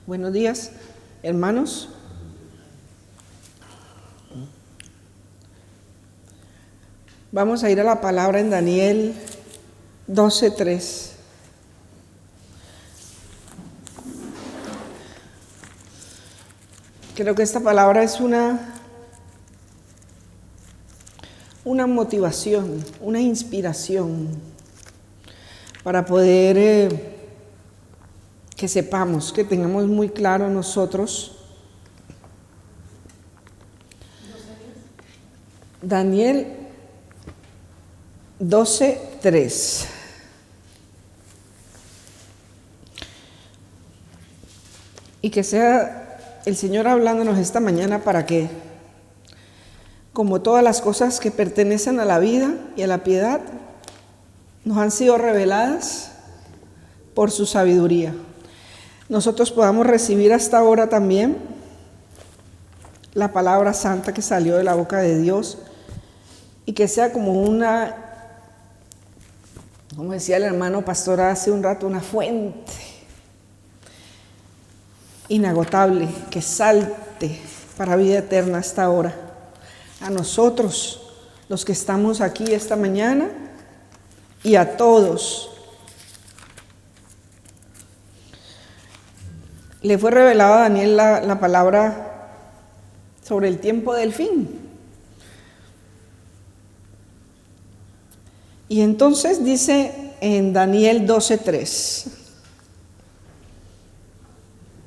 Buenos días, hermanos. Vamos a ir a la palabra en Daniel 12:3. Creo que esta palabra es una motivación, una inspiración para poder que sepamos, que tengamos muy claro nosotros. Daniel 12:3. Y que sea el Señor hablándonos esta mañana para que, como todas las cosas que pertenecen a la vida y a la piedad, nos han sido reveladas por su sabiduría, nosotros podamos recibir hasta ahora también la palabra santa que salió de la boca de Dios y que sea como una, como decía el hermano pastor hace un rato, una fuente inagotable que salte para vida eterna hasta ahora. A nosotros, los que estamos aquí esta mañana, y a todos. Le fue revelado a Daniel la palabra sobre el tiempo del fin. Y entonces dice en Daniel 12:3,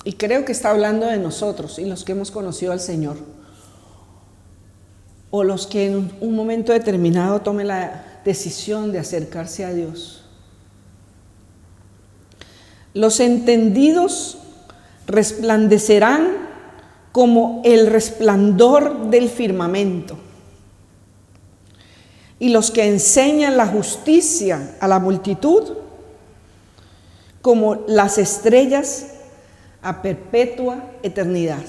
y creo que está hablando de nosotros y los que hemos conocido al Señor, o los que en un momento determinado tomen la decisión de acercarse a Dios. Los entendidos resplandecerán como el resplandor del firmamento, y los que enseñan la justicia a la multitud como las estrellas a perpetua eternidad.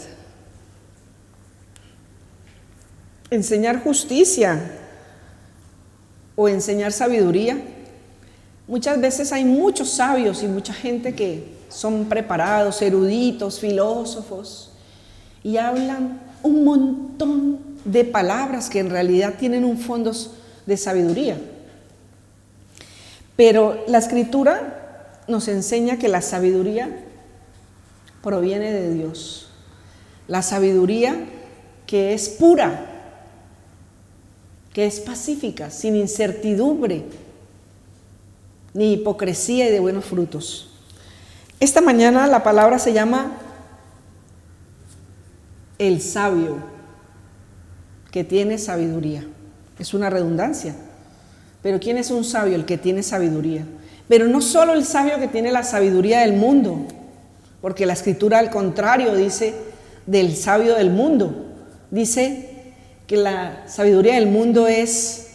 Enseñar justicia o enseñar sabiduría. Muchas veces hay muchos sabios y mucha gente que son preparados, eruditos, filósofos, y hablan un montón de palabras que en realidad tienen un fondo de sabiduría. Pero la Escritura nos enseña que la sabiduría proviene de Dios. La sabiduría que es pura, que es pacífica, sin incertidumbre, ni hipocresía y de buenos frutos. Esta mañana la palabra se llama el sabio que tiene sabiduría. Es una redundancia, pero ¿quién es un sabio? El que tiene sabiduría. Pero no solo el sabio que tiene la sabiduría del mundo, porque la Escritura al contrario dice del sabio del mundo. Dice que la sabiduría del mundo es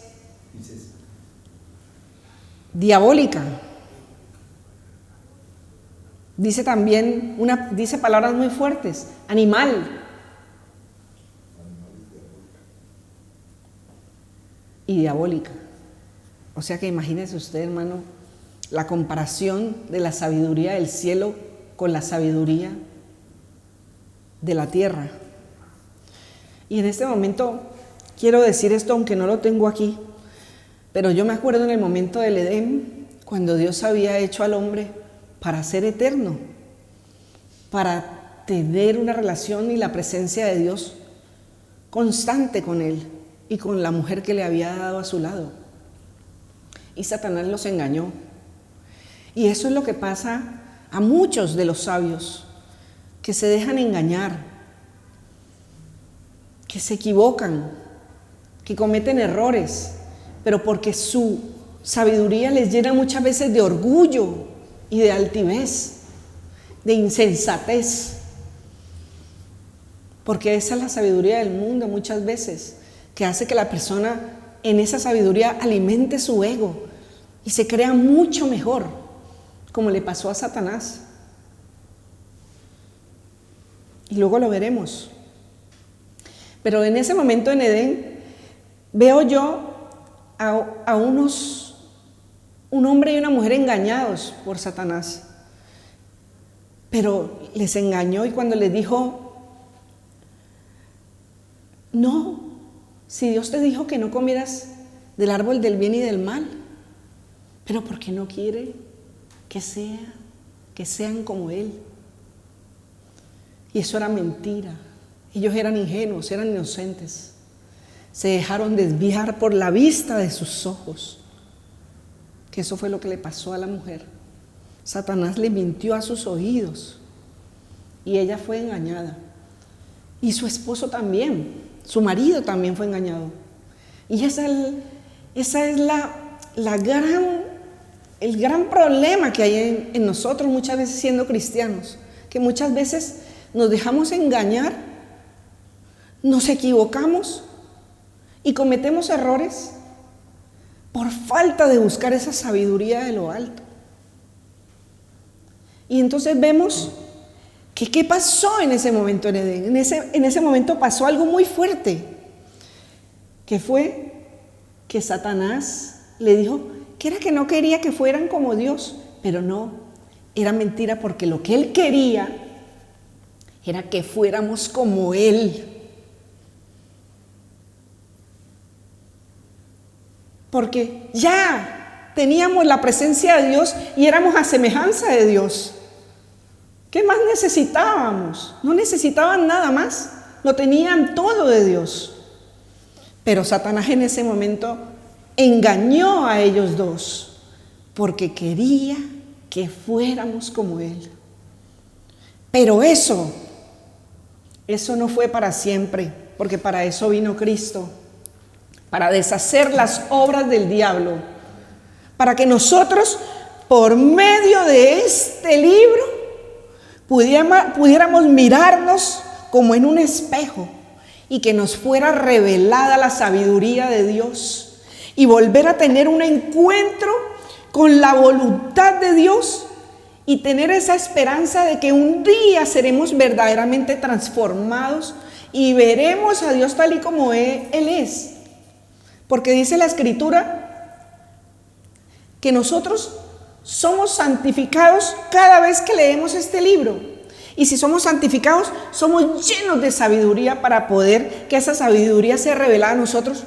diabólica. Dice también, dice palabras muy fuertes, animal. Y diabólica. O sea que imagínese usted, hermano, la comparación de la sabiduría del cielo con la sabiduría de la tierra. Y en este momento quiero decir esto, aunque no lo tengo aquí, pero yo me acuerdo en el momento del Edén, cuando Dios había hecho al hombre para ser eterno, para tener una relación y la presencia de Dios constante con él y con la mujer que le había dado a su lado. Y Satanás los engañó. Y eso es lo que pasa a muchos de los sabios, que se dejan engañar, que se equivocan, que cometen errores, pero porque su sabiduría les llena muchas veces de orgullo y de altivez, de insensatez. Porque esa es la sabiduría del mundo muchas veces, que hace que la persona en esa sabiduría alimente su ego y se crea mucho mejor, como le pasó a Satanás. Y luego lo veremos. Pero en ese momento en Edén veo yo a un hombre y una mujer engañados por Satanás. Pero les engañó y cuando les dijo, no, si Dios te dijo que no comieras del árbol del bien y del mal, pero ¿por qué no quiere que sean como Él? Y eso era mentira. Ellos eran ingenuos, eran inocentes. Se dejaron desviar por la vista de sus ojos. Que eso fue lo que le pasó a la mujer. Satanás le mintió a sus oídos y ella fue engañada. Y su esposo también, su marido también fue engañado. Y esa es el gran problema que hay en nosotros muchas veces siendo cristianos, que muchas veces nos dejamos engañar, nos equivocamos y cometemos errores por falta de buscar esa sabiduría de lo alto. Y entonces vemos que qué pasó en ese momento en Edén. En ese momento pasó algo muy fuerte, que fue que Satanás le dijo que era que no quería que fueran como Dios, pero no, era mentira, porque lo que él quería era que fuéramos como Él. Porque ya teníamos la presencia de Dios y éramos a semejanza de Dios. ¿Qué más necesitábamos? No necesitaban nada más, lo tenían todo de Dios. Pero Satanás en ese momento engañó a ellos dos, porque quería que fuéramos como Él. Pero eso no fue para siempre, porque para eso vino Cristo, para deshacer las obras del diablo, para que nosotros, por medio de este libro, pudiéramos mirarnos como en un espejo y que nos fuera revelada la sabiduría de Dios y volver a tener un encuentro con la voluntad de Dios y tener esa esperanza de que un día seremos verdaderamente transformados y veremos a Dios tal y como Él es. Porque dice la Escritura que nosotros somos santificados cada vez que leemos este libro. Y si somos santificados, somos llenos de sabiduría para poder que esa sabiduría sea revelada a nosotros.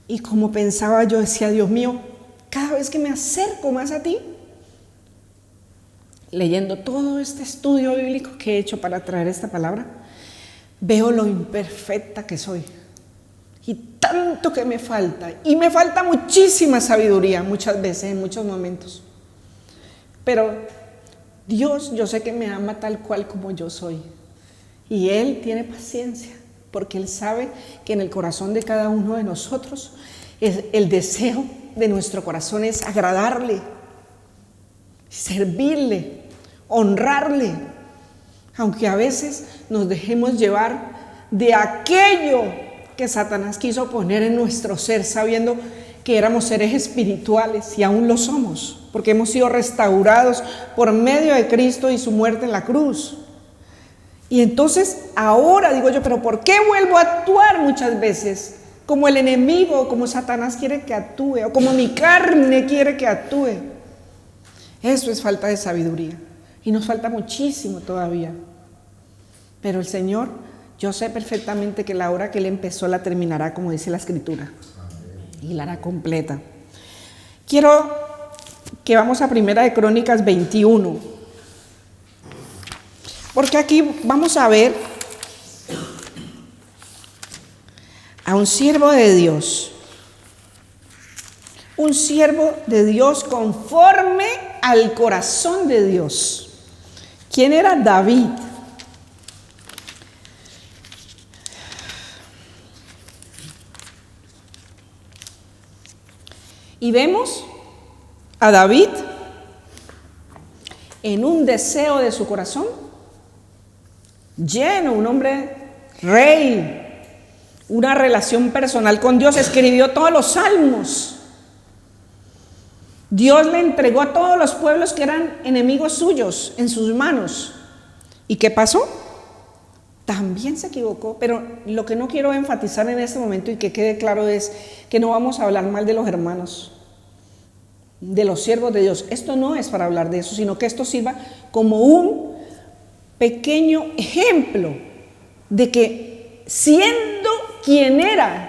Y como pensaba yo, decía, Dios mío, cada vez que me acerco más a ti, leyendo todo este estudio bíblico que he hecho para traer esta palabra, veo lo imperfecta que soy. Y tanto que me falta. Y me falta muchísima sabiduría muchas veces, en muchos momentos. Pero Dios, yo sé que me ama tal cual como yo soy. Y Él tiene paciencia, porque Él sabe que en el corazón de cada uno de nosotros, el deseo de nuestro corazón es agradarle, servirle, honrarle. Aunque a veces nos dejemos llevar de aquello que Satanás quiso poner en nuestro ser, sabiendo que éramos seres espirituales y aún lo somos, porque hemos sido restaurados por medio de Cristo y su muerte en la cruz. Y entonces ahora digo yo, pero ¿por qué vuelvo a actuar muchas veces como el enemigo, como Satanás quiere que actúe, o como mi carne quiere que actúe? Eso es falta de sabiduría y nos falta muchísimo todavía. Pero el Señor, yo sé perfectamente que la obra que Él empezó la terminará, como dice la Escritura, y la hará completa. Quiero que vamos a Primera de Crónicas 21, porque aquí vamos a ver a un siervo de Dios, un siervo de Dios conforme al corazón de Dios. ¿Quién era David? Y vemos a David en un deseo de su corazón, lleno, un hombre rey, una relación personal con Dios, escribió todos los salmos. Dios le entregó a todos los pueblos que eran enemigos suyos en sus manos. ¿Y qué pasó? También se equivocó, pero lo que no quiero enfatizar en este momento y que quede claro es que no vamos a hablar mal de los hermanos. de los siervos de Dios. Esto no es para hablar de eso, sino que esto sirva como un pequeño ejemplo de que siendo quien era,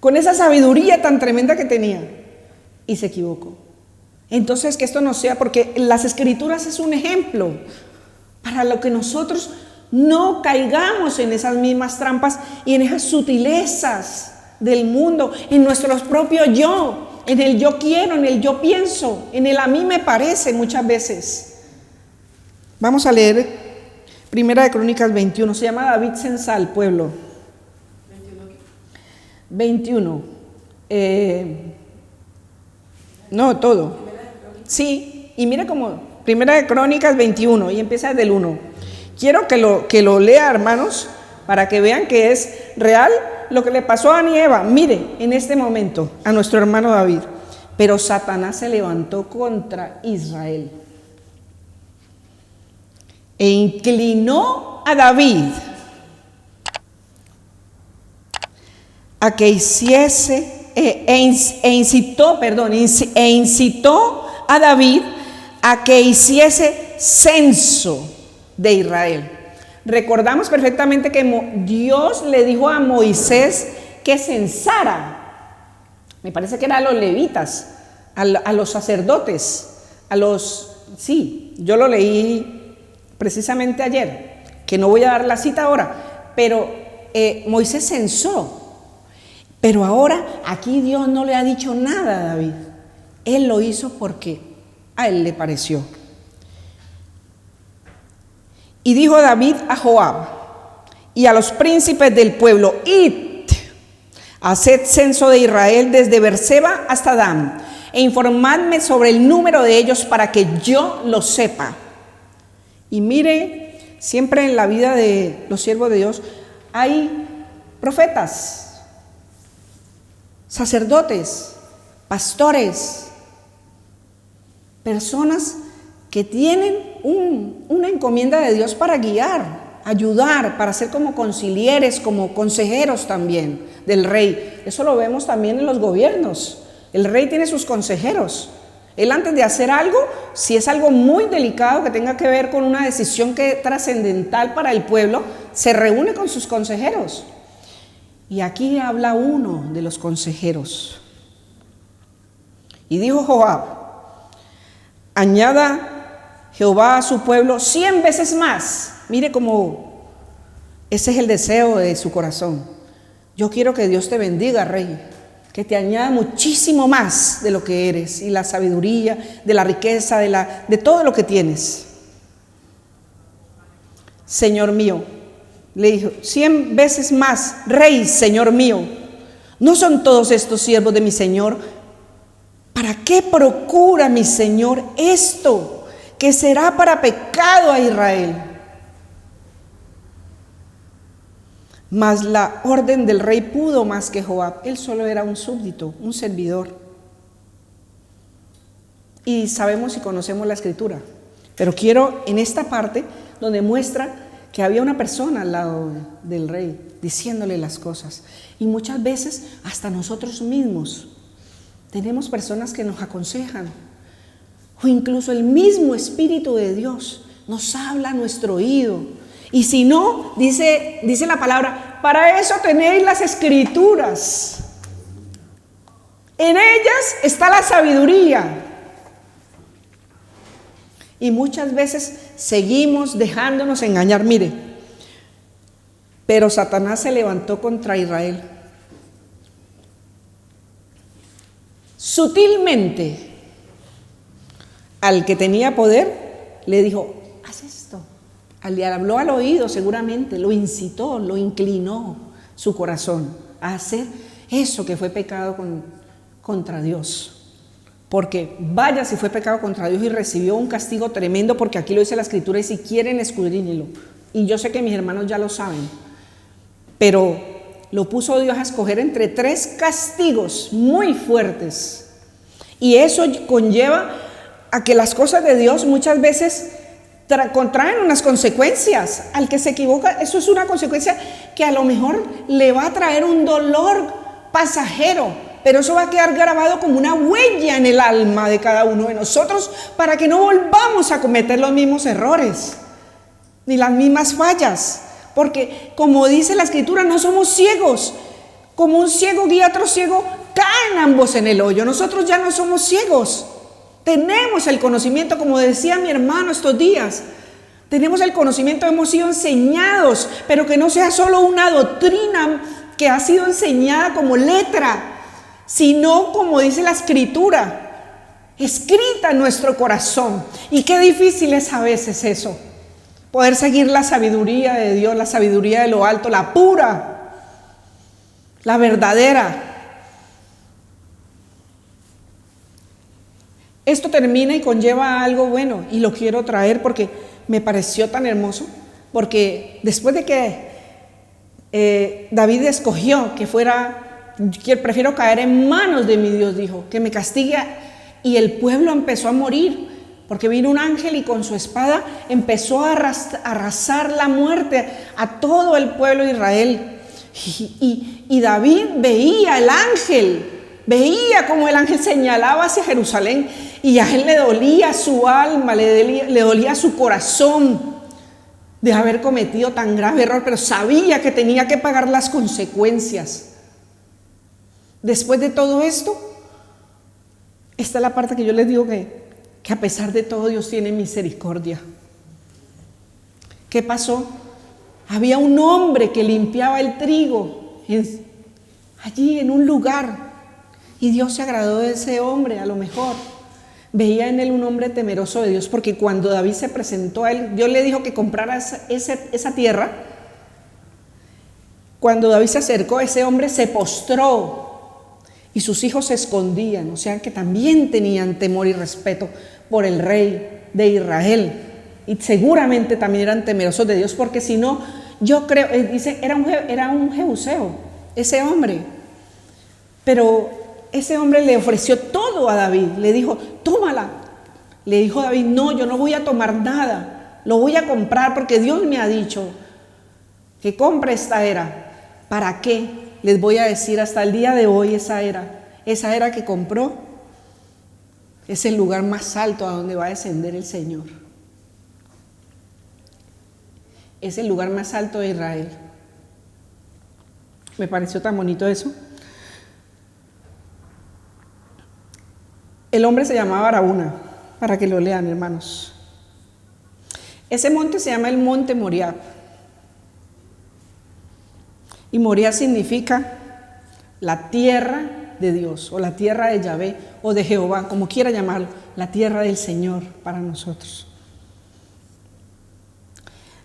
con esa sabiduría tan tremenda que tenía, y se equivocó. Entonces, que esto no sea, porque las Escrituras es un ejemplo para lo que nosotros no caigamos en esas mismas trampas y en esas sutilezas del mundo, en nuestro propio yo, en el yo quiero, en el yo pienso, en el a mí me parece muchas veces. Vamos a leer Primera de Crónicas 21, se llama David Censal, pueblo. 21. No, todo. Sí, y mire como Primera de Crónicas 21 y empieza desde el 1. Quiero que lo lea, hermanos, para que vean que es real lo que le pasó a Adán y Eva. Mire, en este momento, a nuestro hermano David. Pero Satanás se levantó contra Israel e inclinó a David a que hiciese, incitó a David a que hiciese censo de Israel. Recordamos perfectamente que Dios le dijo a Moisés que censara, me parece que eran los levitas, a los sacerdotes, sí, yo lo leí precisamente ayer, que no voy a dar la cita ahora, pero Moisés censó. Pero ahora aquí Dios no le ha dicho nada a David. Él lo hizo porque a él le pareció. Y dijo David a Joab y a los príncipes del pueblo: id, haced censo de Israel desde Berseba hasta Dan, e informadme sobre el número de ellos para que yo lo sepa. Y mire, siempre en la vida de los siervos de Dios hay profetas, sacerdotes, pastores, personas que tienen una encomienda de Dios para guiar, ayudar, para ser como concilieres, como consejeros también del rey. Eso lo vemos también en los gobiernos. El rey tiene sus consejeros. Él, antes de hacer algo, si es algo muy delicado que tenga que ver con una decisión que es trascendental para el pueblo, se reúne con sus consejeros. Y aquí habla uno de los consejeros. Y dijo Joab: añada Jehová a su pueblo 100 veces más. Mire cómo ese es el deseo de su corazón. Yo quiero que Dios te bendiga, rey, que te añada muchísimo más de lo que eres, y la sabiduría, de la riqueza, de todo lo que tienes. Señor mío, le dijo, 100 veces más, rey, señor mío, ¿no son todos estos siervos de mi señor? ¿Para qué procura mi señor esto, que será para pecado a Israel? Mas la orden del rey pudo más que Joab. Él solo era un súbdito, un servidor. Y sabemos y conocemos la escritura. Pero quiero en esta parte donde muestra que había una persona al lado del rey diciéndole las cosas. Y muchas veces hasta nosotros mismos tenemos personas que nos aconsejan. O incluso el mismo Espíritu de Dios nos habla a nuestro oído. Y si no, dice la palabra, para eso tenéis las Escrituras. En ellas está la sabiduría. Y muchas veces seguimos dejándonos engañar. Mire, pero Satanás se levantó contra Israel. Sutilmente, al que tenía poder, le dijo, haz esto. Le habló al oído seguramente, lo incitó, lo inclinó su corazón a hacer eso que fue pecado contra Dios. Porque vaya si fue pecado contra Dios y recibió un castigo tremendo, porque aquí lo dice la Escritura, y si quieren escudriñenlo. Y yo sé que mis hermanos ya lo saben, pero lo puso Dios a escoger entre 3 castigos muy fuertes. Y eso conlleva a que las cosas de Dios muchas veces contraen unas consecuencias. Al que se equivoca, eso es una consecuencia que a lo mejor le va a traer un dolor pasajero, pero eso va a quedar grabado como una huella en el alma de cada uno de nosotros para que no volvamos a cometer los mismos errores ni las mismas fallas, porque como dice la Escritura, no somos ciegos. Como un ciego guía a otro ciego, caen ambos en el hoyo. Nosotros ya no somos ciegos, tenemos el conocimiento, como decía mi hermano estos días. Tenemos el conocimiento, hemos sido enseñados, pero que no sea solo una doctrina que ha sido enseñada como letra, sino como dice la Escritura, escrita en nuestro corazón. Y qué difícil es a veces eso, poder seguir la sabiduría de Dios, la sabiduría de lo alto, la pura, la verdadera. Esto termina y conlleva algo bueno, y lo quiero traer porque me pareció tan hermoso, porque después de que David escogió que fuera, que prefiero caer en manos de mi Dios, dijo, que me castigue, y el pueblo empezó a morir, porque vino un ángel y con su espada empezó a arrasar la muerte a todo el pueblo de Israel. Y David veía el ángel, veía como el ángel señalaba hacia Jerusalén, y a él le dolía su alma, le dolía su corazón de haber cometido tan grave error, pero sabía que tenía que pagar las consecuencias. Después de todo esto, esta es la parte que yo les digo que a pesar de todo Dios tiene misericordia. ¿Qué pasó? Había un hombre que limpiaba el trigo allí en un lugar, y Dios se agradó de ese hombre. A lo mejor veía en él un hombre temeroso de Dios, porque cuando David se presentó a él, Dios le dijo que comprara esa tierra. Cuando David se acercó, ese hombre se postró y sus hijos se escondían, o sea que también tenían temor y respeto por el rey de Israel, y seguramente también eran temerosos de Dios, porque si no, yo creo, dice, era un jebuseo ese hombre, pero ese hombre le ofreció todo a David, le dijo, tómala. Le dijo David, no, yo no voy a tomar nada, lo voy a comprar porque Dios me ha dicho que compre esta era. ¿Para qué? Les voy a decir, hasta el día de hoy esa era que compró es el lugar más alto a donde va a descender el Señor. Es el lugar más alto de Israel. Me pareció tan bonito eso. El hombre se llamaba Araúna, para que lo lean, hermanos. Ese monte se llama el monte Moriah. Y Moriah significa la tierra de Dios, o la tierra de Yahvé, o de Jehová, como quiera llamarlo, la tierra del Señor para nosotros.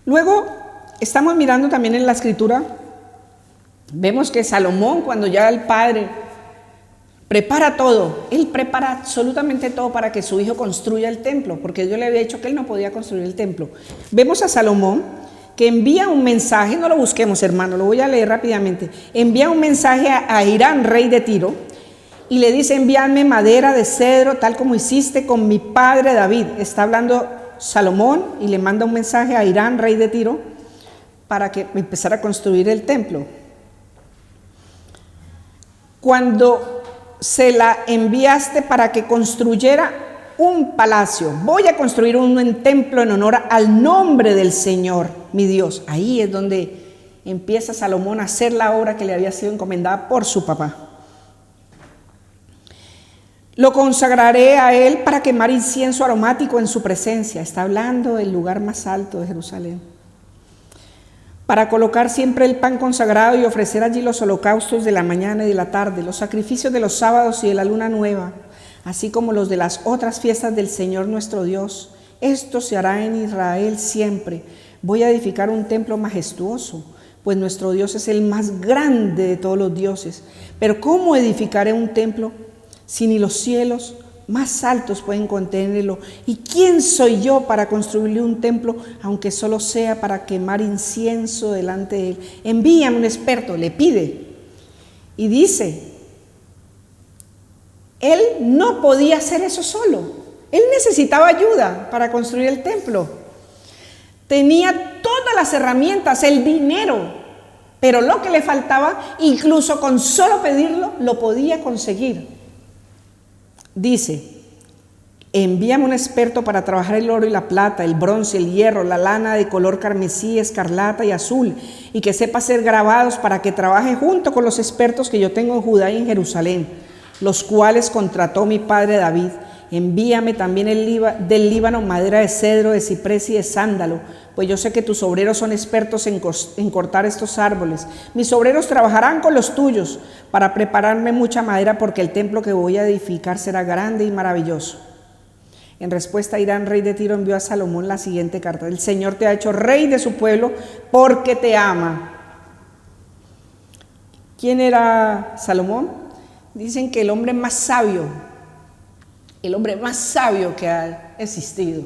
Luego, estamos mirando también en la Escritura, vemos que Salomón, cuando ya el padre prepara todo, él prepara absolutamente todo para que su hijo construya el templo, porque Dios le había dicho que él no podía construir el templo. Vemos a Salomón que envía un mensaje, no lo busquemos, hermano, lo voy a leer rápidamente. Envía un mensaje a Hirán, rey de Tiro, y le dice, envíame madera de cedro, tal como hiciste con mi padre David. Está hablando Salomón y le manda un mensaje a Hirán, rey de Tiro, para que empezara a construir el templo. Cuando se la enviaste para que construyera un palacio, voy a construir un templo en honor al nombre del Señor, mi Dios. Ahí es donde empieza Salomón a hacer la obra que le había sido encomendada por su papá. Lo consagraré a él para quemar incienso aromático en su presencia. Está hablando del lugar más alto de Jerusalén. Para colocar siempre el pan consagrado y ofrecer allí los holocaustos de la mañana y de la tarde, los sacrificios de los sábados y de la luna nueva, así como los de las otras fiestas del Señor nuestro Dios. Esto se hará en Israel siempre. Voy a edificar un templo majestuoso, pues nuestro Dios es el más grande de todos los dioses. Pero ¿cómo edificaré un templo si ni los cielos más altos pueden contenerlo? ¿Y quién soy yo para construirle un templo, aunque solo sea para quemar incienso delante de él? Envíame un experto, le pide. Y dice, él no podía hacer eso solo. Él necesitaba ayuda para construir el templo. Tenía todas las herramientas, el dinero, pero lo que le faltaba, incluso con solo pedirlo, lo podía conseguir. Dice: envíame un experto para trabajar el oro y la plata, el bronce, el hierro, la lana de color carmesí, escarlata y azul, y que sepa hacer grabados, para que trabaje junto con los expertos que yo tengo en Judá y en Jerusalén, los cuales contrató mi padre David. Envíame también del Líbano madera de cedro, de ciprés y de sándalo, pues yo sé que tus obreros son expertos en cortar estos árboles. Mis obreros trabajarán con los tuyos para prepararme mucha madera, porque el templo que voy a edificar será grande y maravilloso. En respuesta, Hirán, rey de Tiro, envió a Salomón la siguiente carta: el Señor te ha hecho rey de su pueblo porque te ama. ¿Quién era Salomón? Dicen que el hombre más sabio que ha existido.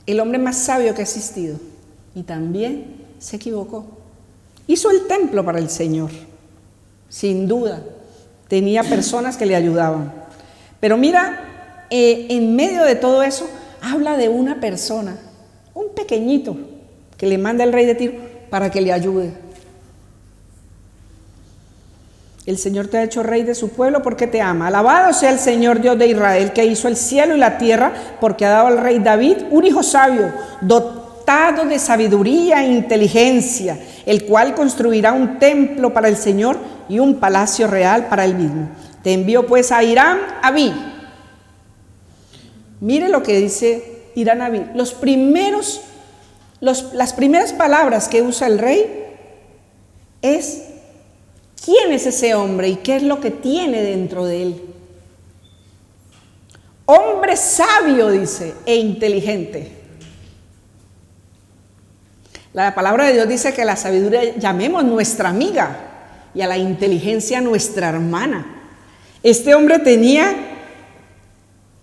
El hombre más sabio que ha existido. Y también se equivocó. Hizo el templo para el Señor, sin duda. Tenía personas que le ayudaban. Pero mira, en medio de todo eso, habla de una persona, un pequeñito, que le manda el rey de Tiro para que le ayude. El Señor te ha hecho rey de su pueblo porque te ama. Alabado sea el Señor Dios de Israel, que hizo el cielo y la tierra, porque ha dado al rey David un hijo sabio, dotado de sabiduría e inteligencia, el cual construirá un templo para el Señor y un palacio real para él mismo. Te envío pues a Hirán Abí. Mire lo que dice Hirán Abí. Las primeras palabras que usa el rey es: ¿quién es ese hombre y qué es lo que tiene dentro de él? Hombre sabio, dice, e inteligente. La palabra de Dios dice que la sabiduría llamemos nuestra amiga y a la inteligencia nuestra hermana. Este hombre tenía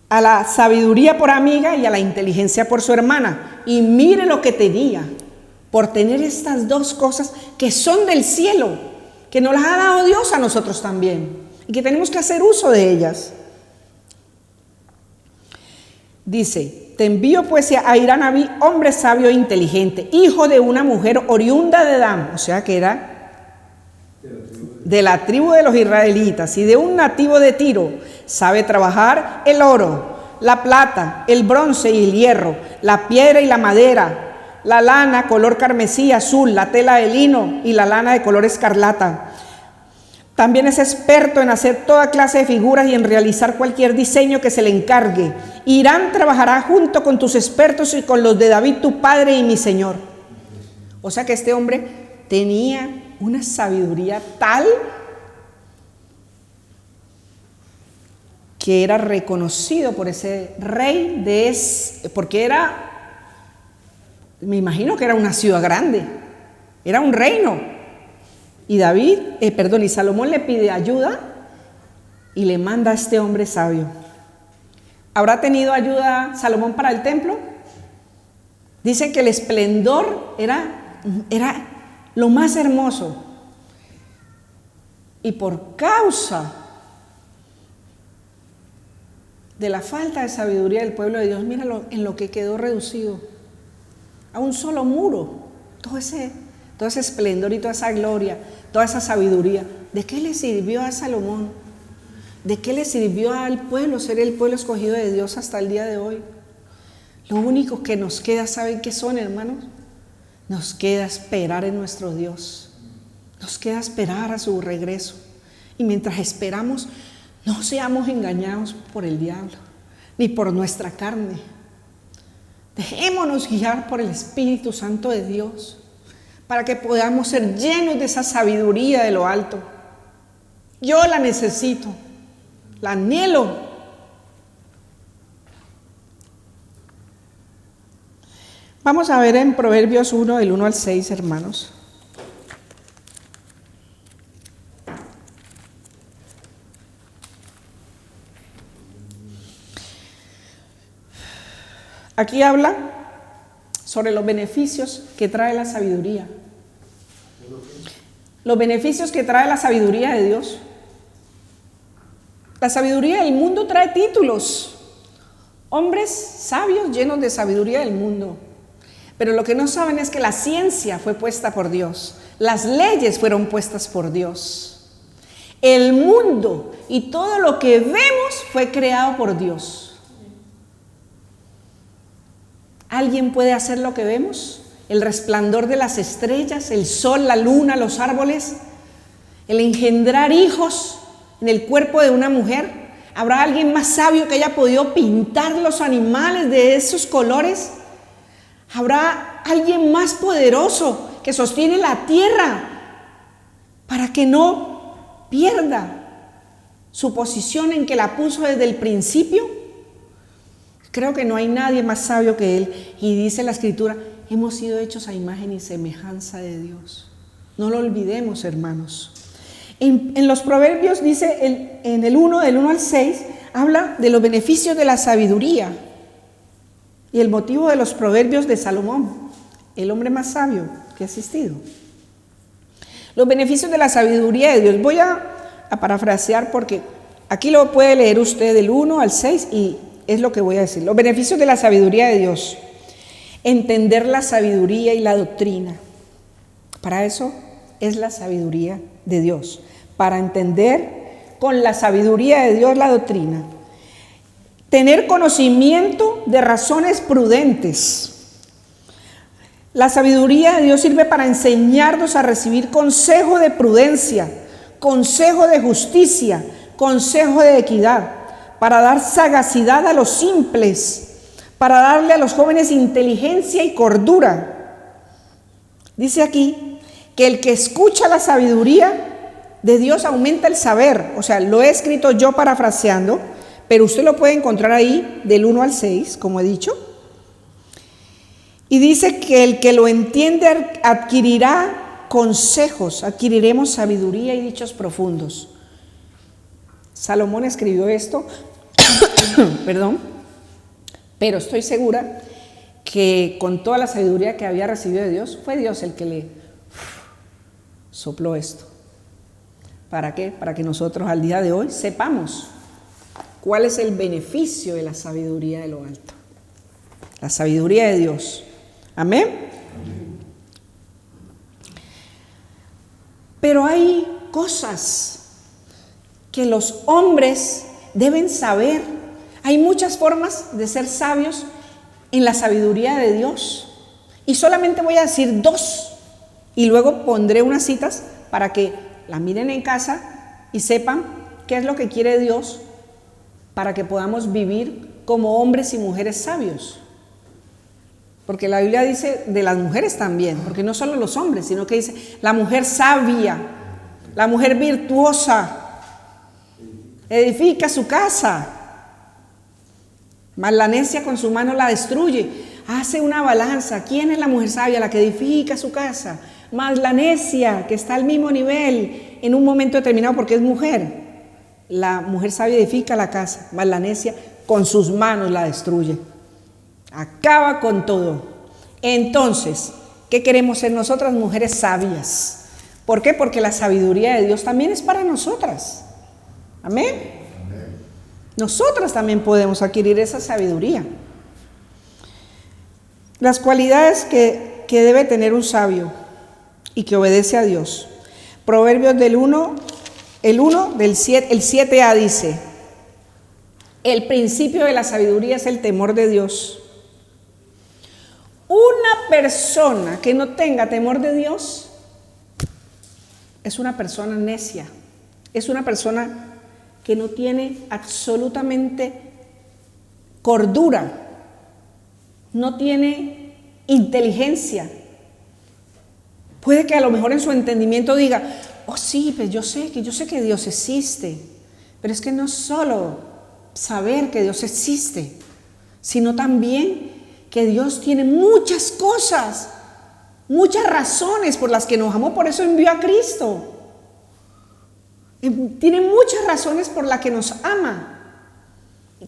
a la sabiduría por amiga y a la inteligencia por su hermana. Y mire lo que tenía por tener estas dos cosas que son del cielo, que nos las ha dado Dios a nosotros también, y que tenemos que hacer uso de ellas. Dice: te envío pues a Hirán Abí, hombre sabio e inteligente, hijo de una mujer oriunda de Dan, o sea que era de la tribu de los israelitas, y de un nativo de Tiro. Sabe trabajar el oro, la plata, el bronce y el hierro, la piedra y la madera, la lana color carmesí azul, la tela de lino y la lana de color escarlata. También es experto en hacer toda clase de figuras y en realizar cualquier diseño que se le encargue. Hirán trabajará junto con tus expertos y con los de David tu padre y mi señor. O sea que este hombre tenía una sabiduría tal que era reconocido por ese rey porque era, me imagino que era una ciudad grande, era un reino. Y Salomón le pide ayuda y le manda a este hombre sabio. ¿Habrá tenido ayuda Salomón para el templo? Dicen que el esplendor era lo más hermoso. Y por causa de la falta de sabiduría del pueblo de Dios, mira en lo que quedó reducido. A un solo muro. Todo ese esplendor y toda esa gloria, toda esa sabiduría. ¿De qué le sirvió a Salomón? ¿De qué le sirvió al pueblo ser el pueblo escogido de Dios hasta el día de hoy? Lo único que nos queda, ¿saben qué son, hermanos? Nos queda esperar en nuestro Dios. Nos queda esperar a su regreso. Y mientras esperamos, no seamos engañados por el diablo, ni por nuestra carne. Dejémonos guiar por el Espíritu Santo de Dios, para que podamos ser llenos de esa sabiduría de lo alto. Yo la necesito, la anhelo. Vamos a ver en Proverbios 1, del 1 al 6, hermanos. Aquí habla sobre los beneficios que trae la sabiduría. Los beneficios que trae la sabiduría de Dios. La sabiduría del mundo trae títulos. Hombres sabios llenos de sabiduría del mundo. Pero lo que no saben es que la ciencia fue puesta por Dios. Las leyes fueron puestas por Dios. El mundo y todo lo que vemos fue creado por Dios. ¿Alguien puede hacer lo que vemos? El resplandor de las estrellas, el sol, la luna, los árboles, el engendrar hijos en el cuerpo de una mujer. ¿Habrá alguien más sabio que haya podido pintar los animales de esos colores? ¿Habrá alguien más poderoso que sostiene la tierra para que no pierda su posición en que la puso desde el principio? Creo que no hay nadie más sabio que Él. Y dice la Escritura, hemos sido hechos a imagen y semejanza de Dios. No lo olvidemos, hermanos. En los Proverbios dice, en el 1, del 1 al 6, habla de los beneficios de la sabiduría. Y el motivo de los Proverbios de Salomón, el hombre más sabio que ha existido. Los beneficios de la sabiduría de Dios. Voy a parafrasear porque aquí lo puede leer usted del 1 al 6 y es lo que voy a decir. Los beneficios de la sabiduría de Dios. Entender la sabiduría y la doctrina. Para eso es la sabiduría de Dios. Para entender con la sabiduría de Dios la doctrina. Tener conocimiento de razones prudentes. La sabiduría de Dios sirve para enseñarnos a recibir consejo de prudencia, consejo de justicia, consejo de equidad, para dar sagacidad a los simples, para darle a los jóvenes inteligencia y cordura. Dice aquí que el que escucha la sabiduría de Dios aumenta el saber. O sea, lo he escrito yo parafraseando, pero usted lo puede encontrar ahí del 1 al 6, como he dicho. Y dice que el que lo entiende adquirirá consejos, adquiriremos sabiduría y dichos profundos. Salomón escribió esto, perdón, pero estoy segura que con toda la sabiduría que había recibido de Dios, fue Dios el que le sopló esto. ¿Para qué? Para que nosotros al día de hoy sepamos cuál es el beneficio de la sabiduría de lo alto. La sabiduría de Dios. Amén. Pero hay cosas que los hombres deben saber. Hay muchas formas de ser sabios en la sabiduría de Dios. Y solamente voy a decir 2. Y luego pondré unas citas para que la miren en casa y sepan qué es lo que quiere Dios para que podamos vivir como hombres y mujeres sabios. Porque la Biblia dice de las mujeres también, porque no solo los hombres, sino que dice la mujer sabia, la mujer virtuosa, edifica su casa, mas la necia con su mano la destruye. Hace una balanza. ¿Quién es la mujer sabia? La que edifica su casa. Mas la necia, que está al mismo nivel en un momento determinado porque es mujer. La mujer sabia edifica la casa, mas la necia con sus manos la destruye. Acaba con todo. Entonces, ¿qué queremos ser nosotras? Mujeres sabias. ¿Por qué? Porque la sabiduría de Dios también es para nosotras. Amén. Nosotras también podemos adquirir esa sabiduría. Las cualidades que debe tener un sabio y que obedece a Dios. Proverbios del 1, el 7a dice: el principio de la sabiduría es el temor de Dios. Una persona que no tenga temor de Dios es una persona necia, es una persona que no tiene absolutamente cordura, no tiene inteligencia. Puede que a lo mejor en su entendimiento diga: oh sí, pues yo sé que Dios existe, pero es que no solo saber que Dios existe, sino también que Dios tiene muchas cosas, muchas razones por las que nos amó, por eso envió a Cristo. Tiene muchas razones por las que nos ama.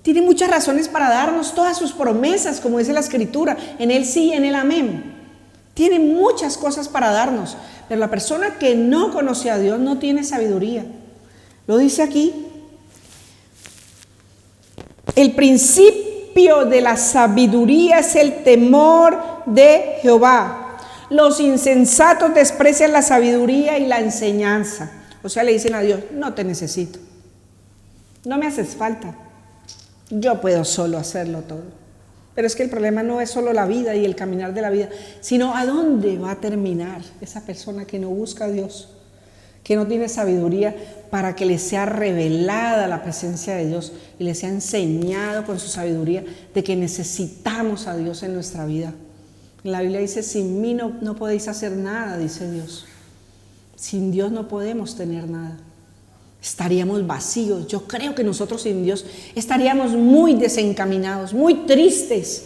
Tiene muchas razones para darnos todas sus promesas, como dice la Escritura, en Él sí y en Él amén. Tiene muchas cosas para darnos, pero la persona que no conoce a Dios no tiene sabiduría. Lo dice aquí. El principio principio de la sabiduría es el temor de Jehová. Los insensatos desprecian la sabiduría y la enseñanza. O sea, le dicen a Dios, no te necesito, no me haces falta, yo puedo solo hacerlo todo. Pero es que el problema no es solo la vida y el caminar de la vida, sino a dónde va a terminar esa persona que no busca a Dios, que no tiene sabiduría para que le sea revelada la presencia de Dios y le sea enseñado con su sabiduría de que necesitamos a Dios en nuestra vida. La Biblia dice, sin mí no podéis hacer nada, dice Dios. Sin Dios no podemos tener nada. Estaríamos vacíos. Yo creo que nosotros sin Dios estaríamos muy desencaminados, muy tristes.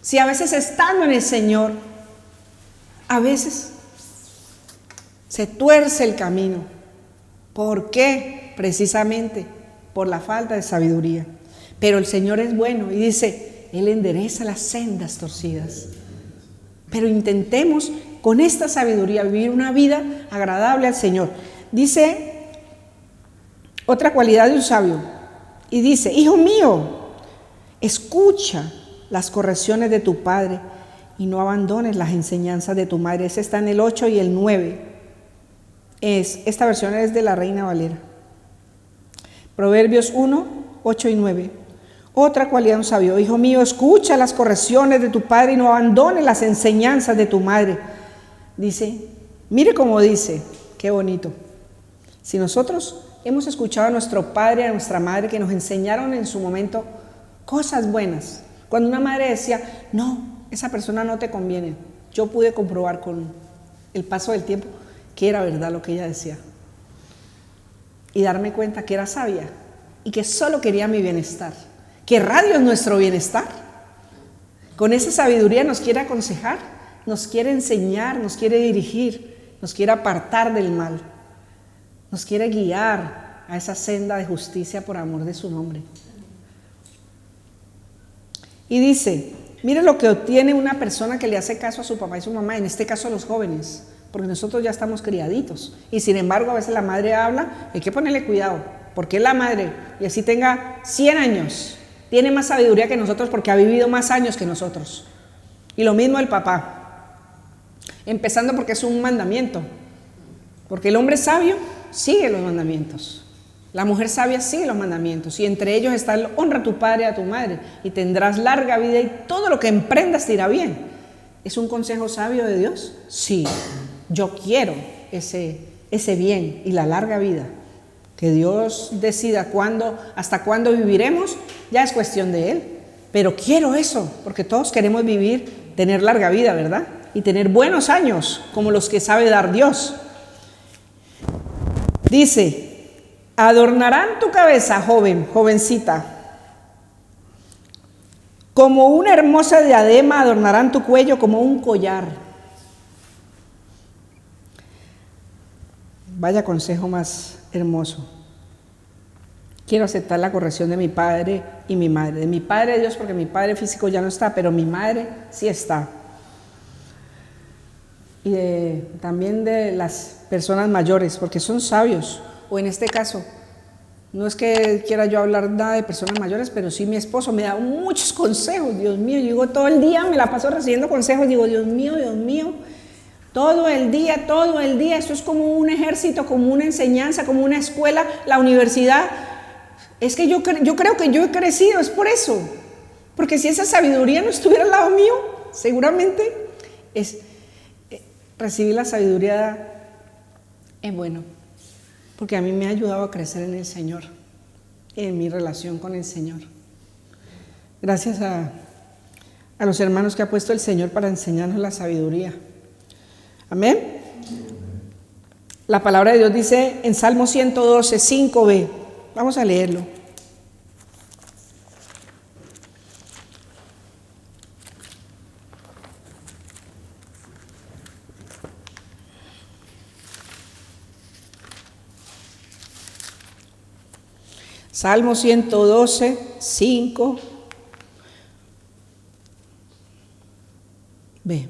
Si a veces estando en el Señor, a veces se tuerce el camino. ¿Por qué? Precisamente por la falta de sabiduría. Pero el Señor es bueno y dice, Él endereza las sendas torcidas. Pero intentemos con esta sabiduría vivir una vida agradable al Señor. Dice otra cualidad de un sabio y dice, hijo mío, escucha las correcciones de tu padre y no abandones las enseñanzas de tu madre. Ese está en el 8 y el 9. Esta versión es de la Reina Valera. Proverbios 1, 8 y 9. Otra cualidad de un sabio, hijo mío, escucha las correcciones de tu padre y no abandones las enseñanzas de tu madre. Dice, mire cómo dice, qué bonito. Si nosotros hemos escuchado a nuestro padre y a nuestra madre que nos enseñaron en su momento cosas buenas, cuando una madre decía, no, esa persona no te conviene, yo pude comprobar con el paso del tiempo que era verdad lo que ella decía y darme cuenta que era sabia y que solo quería mi bienestar, que Dios es nuestro bienestar. Con esa sabiduría nos quiere aconsejar, nos quiere enseñar, nos quiere dirigir, nos quiere apartar del mal, nos quiere guiar a esa senda de justicia por amor de su nombre. Y dice, mire lo que obtiene una persona que le hace caso a su papá y su mamá, en este caso a los jóvenes, porque nosotros ya estamos criaditos. Y sin embargo, a veces la madre habla, hay que ponerle cuidado, porque es la madre, y así tenga 100 años, tiene más sabiduría que nosotros porque ha vivido más años que nosotros. Y lo mismo el papá, empezando porque es un mandamiento, porque el hombre sabio sigue los mandamientos, la mujer sabia sigue los mandamientos, y entre ellos está el honra a tu padre y a tu madre, y tendrás larga vida y todo lo que emprendas te irá bien. ¿Es un consejo sabio de Dios? Sí, yo quiero ese bien y la larga vida. Que Dios decida hasta cuándo viviremos, ya es cuestión de Él. Pero quiero eso, porque todos queremos vivir, tener larga vida, ¿verdad? Y tener buenos años, como los que sabe dar Dios. Dice, adornarán tu cabeza, jovencita. Como una hermosa diadema adornarán tu cuello como un collar. Vaya consejo más hermoso. Quiero aceptar la corrección de mi padre y mi madre. De mi padre Dios, porque mi padre físico ya no está, pero mi madre sí está. Y también de las personas mayores, porque son sabios. O en este caso, no es que quiera yo hablar nada de personas mayores, pero sí mi esposo me da muchos consejos. Dios mío, yo digo todo el día, me la paso recibiendo consejos. Digo, Dios mío, todo el día. Eso es como un ejército, como una enseñanza, como una escuela, la universidad. Es que yo creo que yo he crecido, es por eso. Porque si esa sabiduría no estuviera al lado mío, seguramente recibir la sabiduría es bueno. Porque a mí me ha ayudado a crecer en el Señor, en mi relación con el Señor. Gracias a los hermanos que ha puesto el Señor para enseñarnos la sabiduría. Amén. La palabra de Dios dice en Salmo 112, 5b. Vamos a leerlo. Salmo 112, 5. B.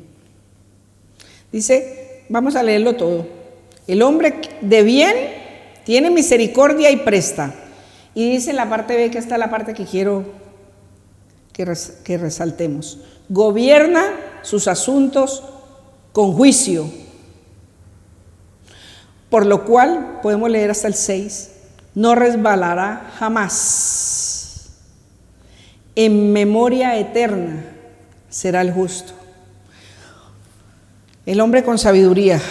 Dice, vamos a leerlo todo. El hombre de bien tiene misericordia y presta. Y dice en la parte B, que esta es la parte que quiero que resaltemos. Gobierna sus asuntos con juicio. Por lo cual, podemos leer hasta el 6, no resbalará jamás. En memoria eterna será el justo. El hombre con sabiduría.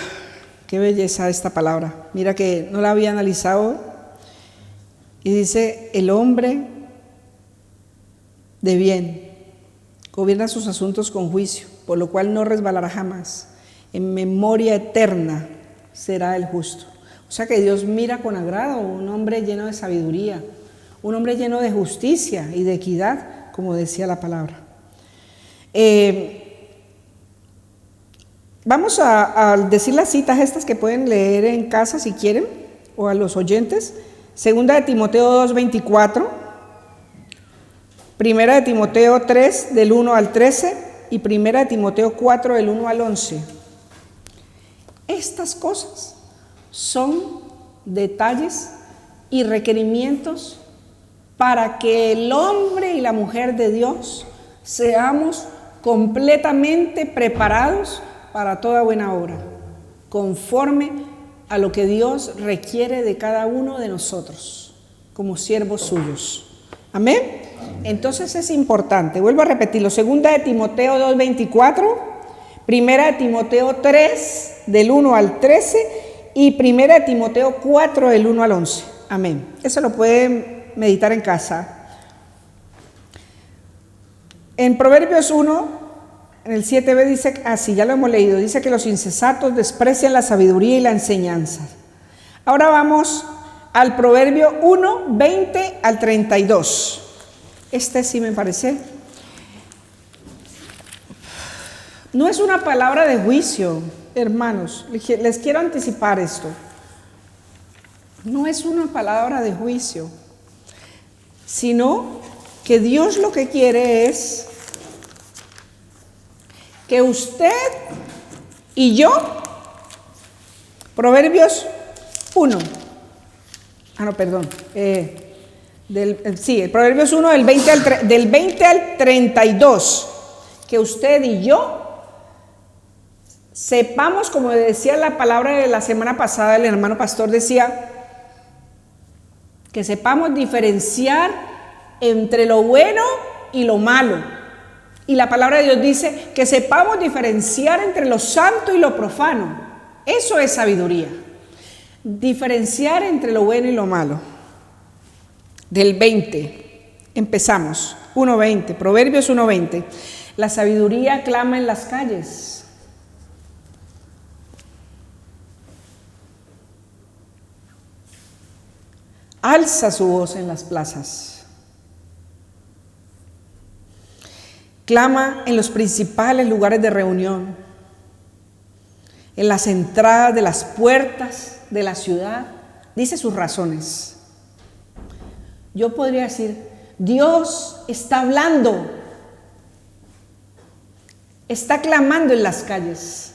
Qué belleza esta palabra. Mira que no la había analizado. Y dice, el hombre de bien gobierna sus asuntos con juicio, por lo cual no resbalará jamás. En memoria eterna será el justo. O sea que Dios mira con agrado un hombre lleno de sabiduría, un hombre lleno de justicia y de equidad, como decía la palabra. Vamos a decir las citas estas que pueden leer en casa si quieren, o a los oyentes. Segunda de Timoteo 2:24, Primera de Timoteo 3 del 1 al 13 y Primera de Timoteo 4 del 1 al 11. Estas cosas son detalles y requerimientos para que el hombre y la mujer de Dios seamos completamente preparados para toda buena obra, conforme a lo que Dios requiere de cada uno de nosotros, como siervos suyos. Amén. Entonces es importante, vuelvo a repetirlo, segunda de Timoteo 2:24, primera de Timoteo 3 del 1 al 13 y primera de Timoteo 4 del 1 al 11. Amén. Eso lo pueden meditar en casa. En Proverbios 1, en el 7b dice, así ya lo hemos leído, dice que los insensatos desprecian la sabiduría y la enseñanza. Ahora vamos al Proverbio 1, 20 al 32. Este sí me parece. No es una palabra de juicio, hermanos. Les quiero anticipar esto. No es una palabra de juicio, sino que Dios lo que quiere es que usted y yo, Proverbios 1, Proverbios 1 del 20 al 32, que usted y yo sepamos, como decía la palabra de la semana pasada, el hermano pastor decía, que sepamos diferenciar entre lo bueno y lo malo. Y la palabra de Dios dice que sepamos diferenciar entre lo santo y lo profano. Eso es sabiduría. Diferenciar entre lo bueno y lo malo. Del 20, empezamos. 1:20, Proverbios 1:20. La sabiduría clama en las calles. Alza su voz en las plazas. Clama en los principales lugares de reunión, en las entradas de las puertas de la ciudad, dice sus razones. Yo podría decir, Dios está hablando, está clamando en las calles,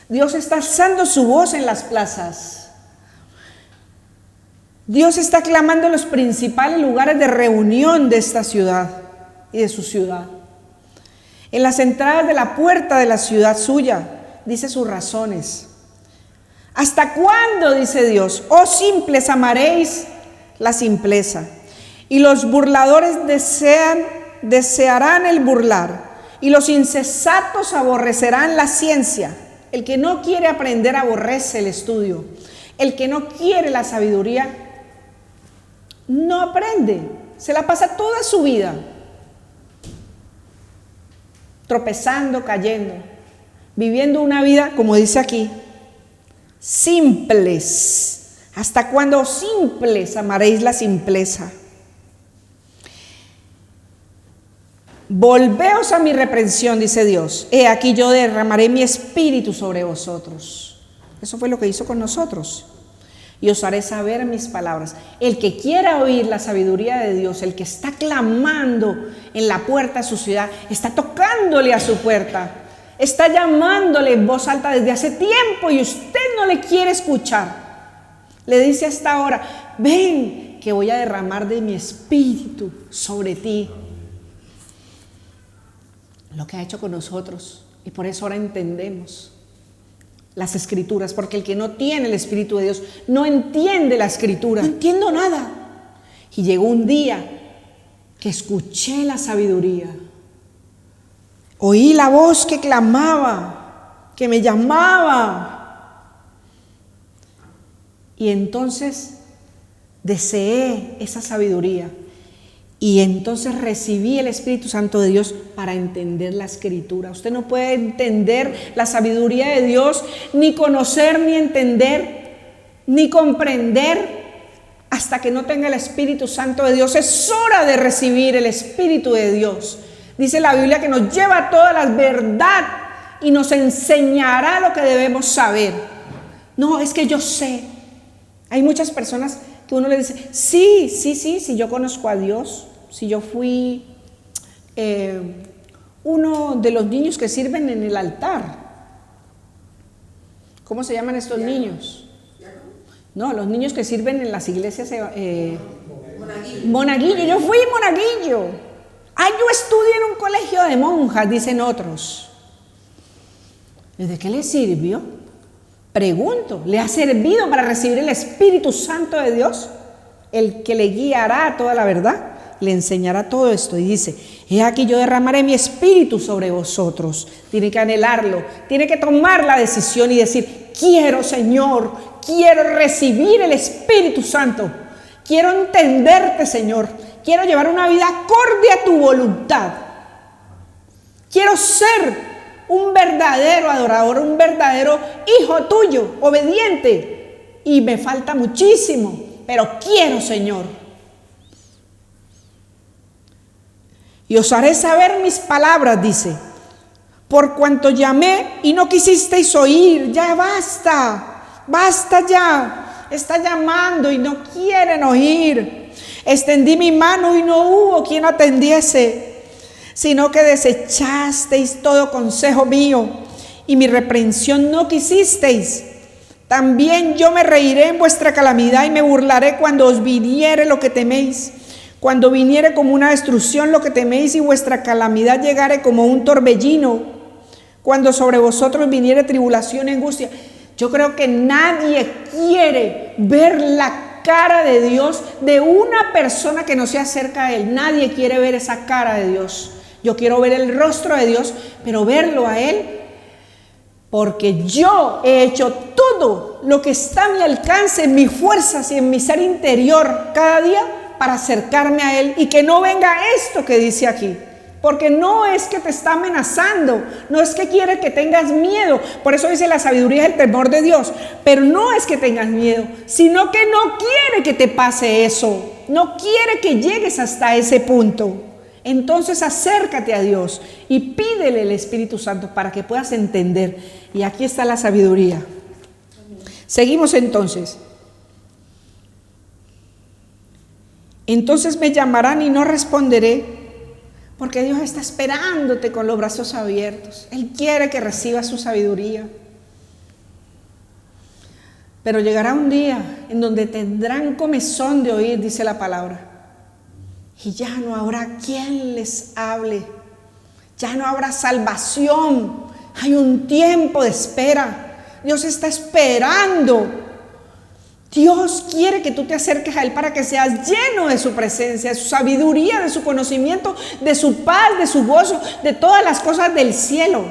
Dios está alzando su voz en las plazas, Dios está clamando en los principales lugares de reunión de esta ciudad y de su ciudad. En las entradas de la puerta de la ciudad suya, dice sus razones. ¿Hasta cuándo, dice Dios? Oh simples, amaréis la simpleza. Y los burladores desearán el burlar. Y los insensatos aborrecerán la ciencia. El que no quiere aprender aborrece el estudio. El que no quiere la sabiduría no aprende. Se la pasa toda su vida tropezando, cayendo, viviendo una vida, como dice aquí, simples. ¿Hasta cuándo simples amaréis la simpleza? Volveos a mi reprensión, dice Dios. He aquí yo derramaré mi espíritu sobre vosotros. Eso fue lo que hizo con nosotros. Y os haré saber mis palabras. El que quiera oír la sabiduría de Dios, el que está clamando en la puerta de su ciudad, está tocándole a su puerta, está llamándole en voz alta desde hace tiempo y usted no le quiere escuchar. Le dice hasta ahora, ven que voy a derramar de mi espíritu sobre ti. lo que ha hecho con nosotros. Y por eso ahora entendemos las Escrituras, porque el que no tiene el Espíritu de Dios no entiende la Escritura. No entiendo nada. Y llegó un día que escuché la sabiduría. Oí la voz que clamaba, que me llamaba. Y entonces deseé esa sabiduría. Y entonces recibí el Espíritu Santo de Dios para entender la Escritura. Usted no puede entender la sabiduría de Dios, ni conocer, ni entender, ni comprender hasta que no tenga el Espíritu Santo de Dios. Es hora de recibir el Espíritu de Dios. Dice la Biblia que nos lleva a toda la verdad y nos enseñará lo que debemos saber. No, es que yo sé. Hay muchas personas que uno le dice, sí, yo conozco a Dios. Si yo fui uno de los niños que sirven en el altar. ¿Cómo se llaman estos niños? No, los niños que sirven en las iglesias. Monaguillo, yo fui monaguillo. Yo estudié en un colegio de monjas, dicen otros. ¿Desde qué le sirvió? Pregunto, ¿le ha servido para recibir el Espíritu Santo de Dios? El que le guiará a toda la verdad, le enseñará todo esto. Y dice, he aquí yo derramaré mi espíritu sobre vosotros. Tiene que anhelarlo, tiene que tomar la decisión y decir, quiero, Señor, quiero recibir el Espíritu Santo. Quiero entenderte, Señor. Quiero llevar una vida acorde a tu voluntad. Quiero ser un verdadero adorador, un verdadero hijo tuyo, obediente. Y me falta muchísimo, pero quiero, Señor. Y os haré saber mis palabras, dice. Por cuanto llamé y no quisisteis oír, ya basta ya. Está llamando y no quieren oír. Extendí mi mano y no hubo quien atendiese, sino que desechasteis todo consejo mío y mi reprensión no quisisteis. También yo me reiré en vuestra calamidad y me burlaré cuando os viniere lo que teméis. Cuando viniere como una destrucción lo que teméis y vuestra calamidad llegare como un torbellino. Cuando sobre vosotros viniere tribulación y angustia. Yo creo que nadie quiere ver la cara de Dios de una persona que no se acerca a Él. Nadie quiere ver esa cara de Dios. Yo quiero ver el rostro de Dios, pero verlo a Él, porque yo he hecho todo lo que está a mi alcance, en mis fuerzas y en mi ser interior cada día para acercarme a Él y que no venga esto que dice aquí. Porque no es que te está amenazando, no es que quiere que tengas miedo. Por eso dice la sabiduría es el temor de Dios. Pero no es que tengas miedo, sino que no quiere que te pase eso. No quiere que llegues hasta ese punto. Entonces acércate a Dios y pídele el Espíritu Santo para que puedas entender. Y aquí está la sabiduría. Seguimos entonces. Entonces me llamarán y no responderé. Porque Dios está esperándote con los brazos abiertos. Él quiere que recibas su sabiduría. Pero llegará un día en donde tendrán comezón de oír, dice la palabra. Y ya no habrá quien les hable. Ya no habrá salvación. Hay un tiempo de espera. Dios está esperando. Dios quiere que tú te acerques a Él para que seas lleno de su presencia, de su sabiduría, de su conocimiento, de su paz, de su gozo, de todas las cosas del cielo.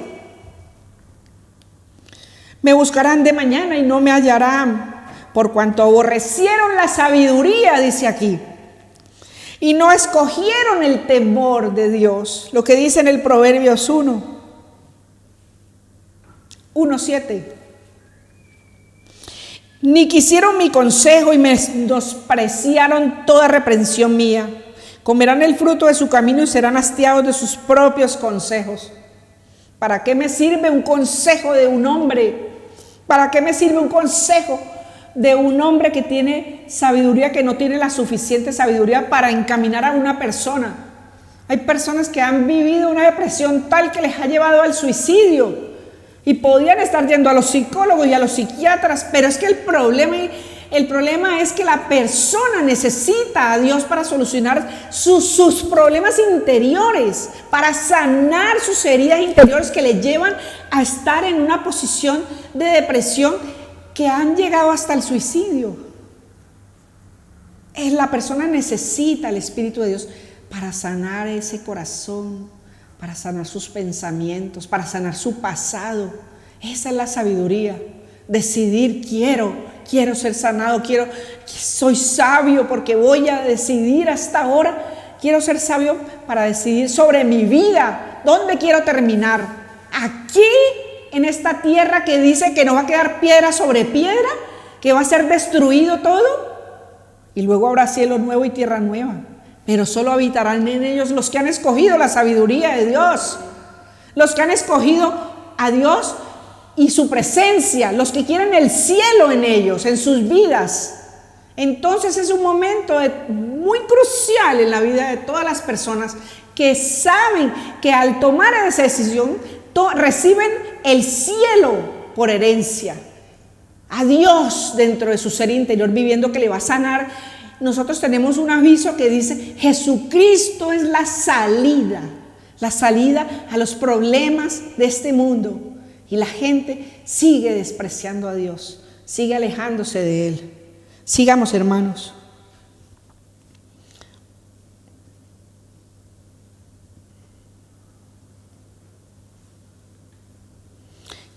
Me buscarán de mañana y no me hallarán, por cuanto aborrecieron la sabiduría, dice aquí, y no escogieron el temor de Dios. Lo que dice en el Proverbios 1:7. Ni quisieron mi consejo y me menospreciaron toda reprensión mía. Comerán el fruto de su camino y serán hastiados de sus propios consejos. ¿Para qué me sirve un consejo de un hombre? ¿Para qué me sirve un consejo de un hombre que tiene sabiduría, que no tiene la suficiente sabiduría para encaminar a una persona? Hay personas que han vivido una depresión tal que les ha llevado al suicidio. Y podían estar yendo a los psicólogos y a los psiquiatras, pero es que el problema El problema es que la persona necesita a Dios para solucionar sus problemas interiores, para sanar sus heridas interiores que le llevan a estar en una posición de depresión que han llegado hasta el suicidio. La persona necesita el Espíritu de Dios para sanar ese corazón, para sanar sus pensamientos, para sanar su pasado. Esa es la sabiduría. Decidir, quiero ser sanado, soy sabio porque voy a decidir hasta ahora. Quiero ser sabio para decidir sobre mi vida, dónde quiero terminar. Aquí, en esta tierra que dice que no va a quedar piedra sobre piedra, que va a ser destruido todo, y luego habrá cielo nuevo y tierra nueva. Pero solo habitarán en ellos los que han escogido la sabiduría de Dios, los que han escogido a Dios y su presencia, los que quieren el cielo en ellos, en sus vidas. Entonces es un momento muy crucial en la vida de todas las personas que saben que al tomar esa decisión reciben el cielo por herencia, a Dios dentro de su ser interior viviendo, que le va a sanar. Nosotros tenemos un aviso que dice: Jesucristo es la salida a los problemas de este mundo. Y la gente sigue despreciando a Dios, sigue alejándose de Él. Sigamos, hermanos.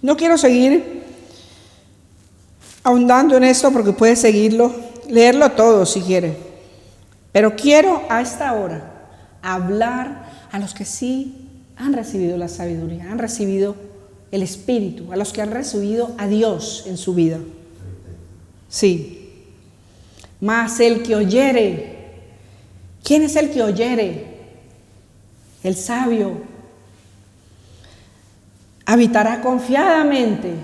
No quiero seguir ahondando en esto porque puede leerlo todo si quiere. Pero quiero a esta hora hablar a los que sí han recibido la sabiduría, han recibido el Espíritu, a los que han recibido a Dios en su vida. Sí. Mas el que oyere, ¿quién es el que oyere? El sabio. Habitará confiadamente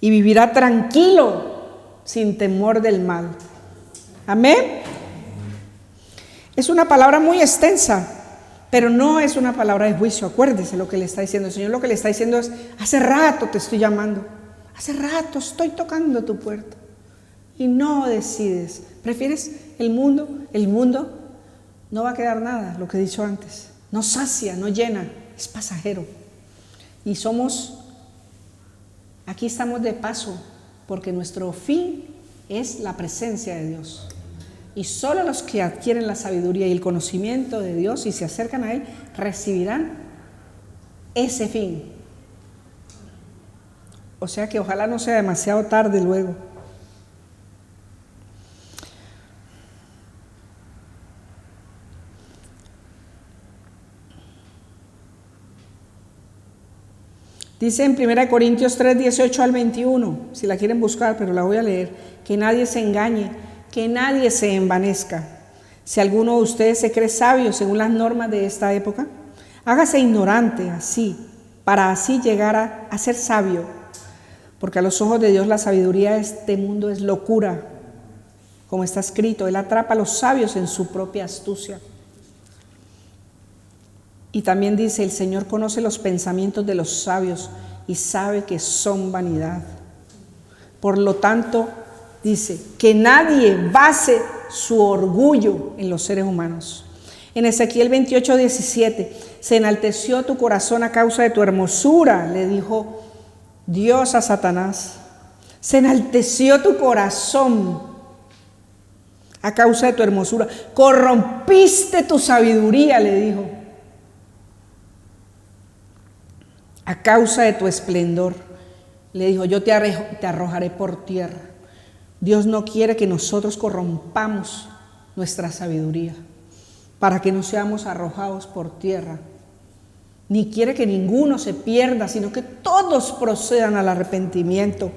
y vivirá tranquilo, sin temor del mal. Amén. Es una palabra muy extensa, pero no es una palabra de juicio. Acuérdese lo que le está diciendo el Señor. Lo que le está diciendo es: hace rato te estoy llamando, hace rato estoy tocando tu puerta y no decides. ¿Prefieres el mundo? El mundo no va a quedar nada, lo que he dicho antes. No sacia, no llena, es pasajero. Y aquí estamos de paso, porque nuestro fin es la presencia de Dios. Y solo los que adquieren la sabiduría y el conocimiento de Dios y se acercan a Él recibirán ese fin. O sea que ojalá no sea demasiado tarde luego. Dice en 1 Corintios 3, 18 al 21, si la quieren buscar, pero la voy a leer: que nadie se engañe, que nadie se envanezca. Si alguno de ustedes se cree sabio según las normas de esta época, hágase ignorante para así llegar a ser sabio. Porque a los ojos de Dios la sabiduría de este mundo es locura. Como está escrito: Él atrapa a los sabios en su propia astucia. Y también dice: el Señor conoce los pensamientos de los sabios y sabe que son vanidad. Por lo tanto, dice que nadie base su orgullo en los seres humanos. En Ezequiel 28, 17, se enalteció tu corazón a causa de tu hermosura, le dijo Dios a Satanás. Se enalteció tu corazón a causa de tu hermosura. Corrompiste tu sabiduría, le dijo, a causa de tu esplendor. Le dijo: yo te arrojaré por tierra. Dios no quiere que nosotros corrompamos nuestra sabiduría para que no seamos arrojados por tierra. Ni quiere que ninguno se pierda, sino que todos procedan al arrepentimiento.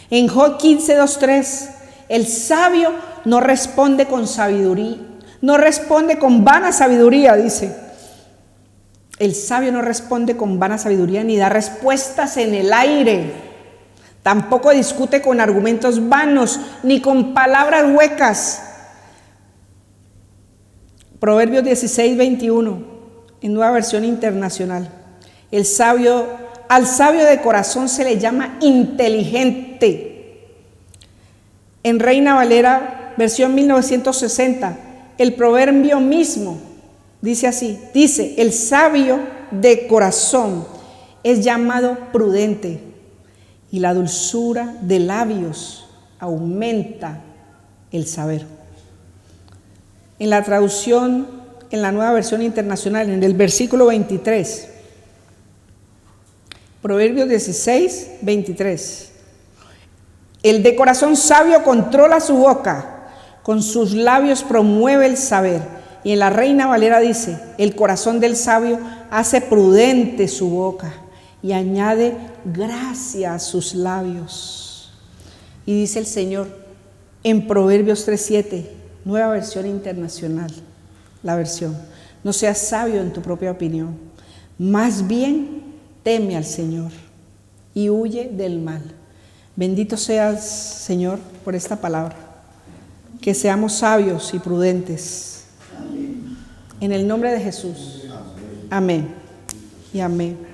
En Job 15, 2, 3, el sabio no responde con sabiduría, no responde con vana sabiduría, dice. El sabio no responde con vana sabiduría ni da respuestas en el aire. Tampoco discute con argumentos vanos ni con palabras huecas. Proverbios 16, 21, en Nueva Versión Internacional. Al sabio de corazón se le llama inteligente. En Reina Valera, versión 1960, el proverbio mismo dice así, dice, el sabio de corazón es llamado prudente y la dulzura de labios aumenta el saber. En la traducción, en la Nueva Versión Internacional, en el versículo 23, Proverbios 16, 23. El de corazón sabio controla su boca, con sus labios promueve el saber. Y en la Reina Valera dice, el corazón del sabio hace prudente su boca y añade gracia a sus labios. Y dice el Señor en Proverbios 3:7, Nueva Versión Internacional, la versión, no seas sabio en tu propia opinión, más bien teme al Señor y huye del mal. Bendito seas, Señor, por esta palabra, que seamos sabios y prudentes. En el nombre de Jesús. Amén y amén.